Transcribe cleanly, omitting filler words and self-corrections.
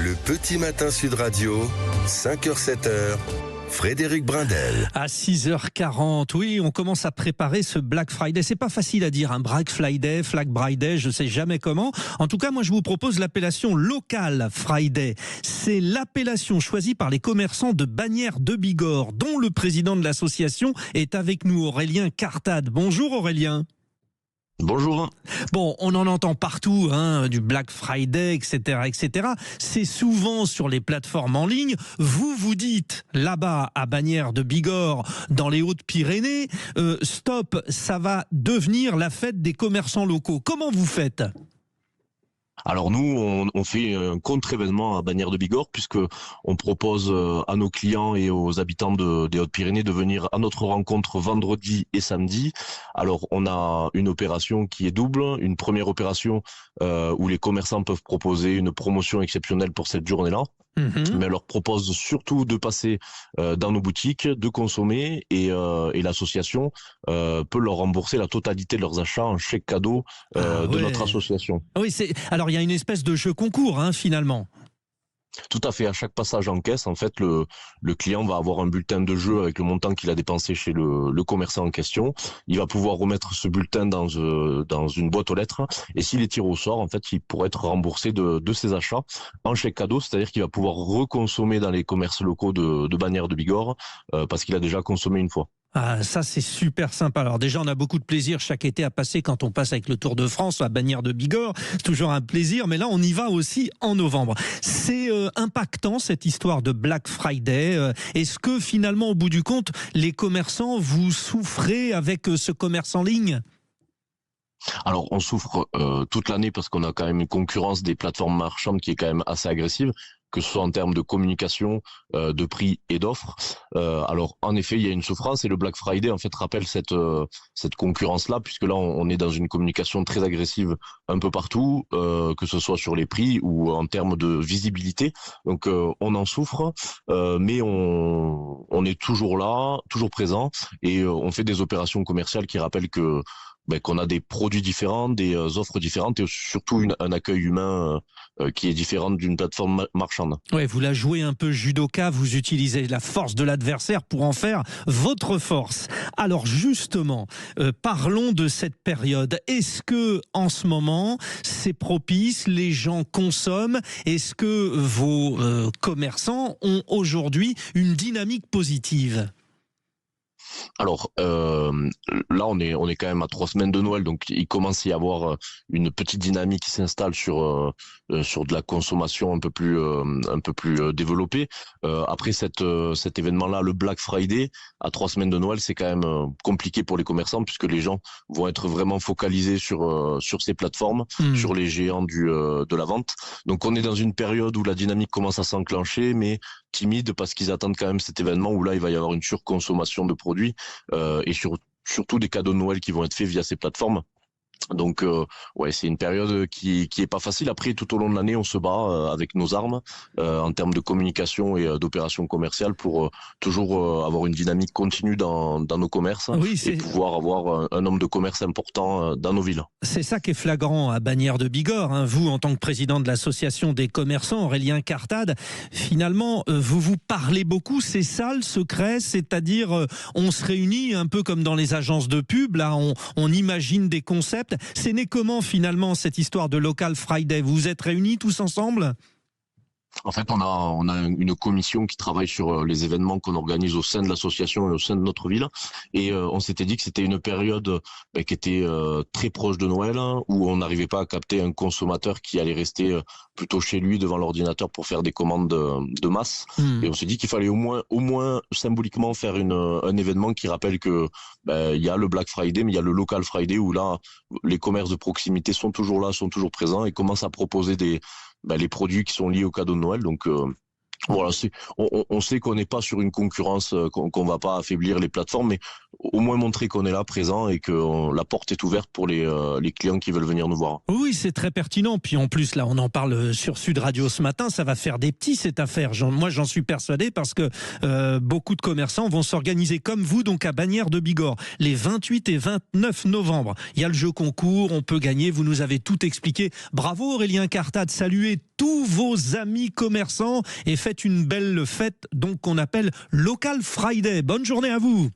Le petit matin Sud Radio, 5h-7h, Frédéric Brindel. À 6h40, oui, on commence à préparer ce Black Friday. C'est pas facile à dire, un Black Friday, je sais jamais comment. En tout cas, moi, je vous propose l'appellation Local Friday. C'est l'appellation choisie par les commerçants de Bagnères de Bigorre, dont le président de l'association est avec nous, Aurélien Cartade. Bonjour Aurélien. Bonjour. Bon, on en entend partout, du Black Friday, etc., etc. C'est souvent sur les plateformes en ligne. Vous dites, là-bas, à Bagnères de Bigorre, dans les Hautes-Pyrénées, stop, ça va devenir la fête des commerçants locaux. Comment vous faites ? Alors nous, on fait un contre-événement à Bagnères de Bigorre puisque on propose à nos clients et aux habitants des Hautes-Pyrénées de venir à notre rencontre vendredi et samedi. Alors on a une opération qui est double, une première opération où les commerçants peuvent proposer une promotion exceptionnelle pour cette journée-là. Mais on leur propose surtout de passer dans nos boutiques, de consommer et l'association peut leur rembourser la totalité de leurs achats en chèque cadeau de notre association. Oui, alors il y a une espèce de jeu concours finalement. Tout à fait. À chaque passage en caisse, en fait, le client va avoir un bulletin de jeu avec le montant qu'il a dépensé chez le commerçant en question. Il va pouvoir remettre ce bulletin dans une boîte aux lettres. Et s'il est tiré au sort, en fait, il pourra être remboursé de ses achats en chèque cadeau. C'est-à-dire qu'il va pouvoir reconsommer dans les commerces locaux de Bagnères de Bigorre parce qu'il a déjà consommé une fois. Ah, ça c'est super sympa. Alors déjà, on a beaucoup de plaisir chaque été à passer quand on passe avec le Tour de France à Bagnères de Bigorre. C'est toujours un plaisir, mais là, on y va aussi en novembre. C'est impactant cette histoire de Black Friday. Est-ce que finalement, au bout du compte, les commerçants, vous souffrez avec ce commerce en ligne ? Alors, on souffre toute l'année parce qu'on a quand même une concurrence des plateformes marchandes qui est quand même assez agressive, que ce soit en termes de communication, de prix et d'offres. Alors, en effet, il y a une souffrance et le Black Friday, en fait, rappelle cette concurrence-là, puisque là, on est dans une communication très agressive un peu partout, que ce soit sur les prix ou en termes de visibilité. Donc, on en souffre, mais on est toujours là, toujours présent, et on fait des opérations commerciales qui rappellent qu'on a des produits différents, des offres différentes et surtout un accueil humain qui est différent d'une plateforme marchande. Ouais, vous la jouez un peu judoka, vous utilisez la force de l'adversaire pour en faire votre force. Alors justement, parlons de cette période. Est-ce que en ce moment, c'est propice, les gens consomment? Est-ce que vos commerçants ont aujourd'hui une dynamique positive ? Alors là, on est quand même à 3 semaines de Noël, donc il commence à y avoir une petite dynamique qui s'installe sur de la consommation un peu plus développée. Après cet événement-là, le Black Friday, à 3 semaines de Noël, c'est quand même compliqué pour les commerçants puisque les gens vont être vraiment focalisés sur ces plateformes, sur les géants de la vente. Donc on est dans une période où la dynamique commence à s'enclencher, mais timide parce qu'ils attendent quand même cet événement où là il va y avoir une surconsommation de produits et surtout des cadeaux de Noël qui vont être faits via ces plateformes. Donc ouais, c'est une période qui est pas facile. Après, tout au long de l'année, on se bat avec nos armes en termes de communication et d'opérations commerciales pour toujours avoir une dynamique continue dans nos commerces et pouvoir avoir un nombre de commerce important dans nos villes. C'est ça qui est flagrant à Bagnères de Bigorre. Vous, en tant que président de l'association des commerçants, Aurélien Cartade, finalement, vous parlez beaucoup. C'est ça le secret, c'est-à-dire on se réunit un peu comme dans les agences de pub. Là, on imagine des concepts. C'est né comment finalement cette histoire de Local Friday? Vous vous êtes réunis tous ensemble? En fait, on a une commission qui travaille sur les événements qu'on organise au sein de l'association et au sein de notre ville. Et on s'était dit que c'était une période qui était très proche de Noël, où on n'arrivait pas à capter un consommateur qui allait rester plutôt chez lui devant l'ordinateur pour faire des commandes de masse. Et on s'est dit qu'il fallait au moins symboliquement faire un événement qui rappelle que il y a le Black Friday, mais il y a le Local Friday où là, les commerces de proximité sont toujours là, sont toujours présents et commencent à proposer les produits qui sont liés au cadeau de Noël. Donc voilà, on sait qu'on n'est pas sur une concurrence, qu'on va pas affaiblir les plateformes, mais au moins montrer qu'on est là présent et que la porte est ouverte pour les clients qui veulent venir nous voir. Oui, c'est très pertinent. Puis en plus, là, on en parle sur Sud Radio ce matin. Ça va faire des petits, cette affaire. Moi, j'en suis persuadé parce que beaucoup de commerçants vont s'organiser comme vous, donc à Bagnères de Bigorre, les 28 et 29 novembre. Il y a le jeu concours, on peut gagner. Vous nous avez tout expliqué. Bravo Aurélien Cartade. Saluez tous vos amis commerçants et faites une belle fête, donc qu'on appelle Local Friday. Bonne journée à vous.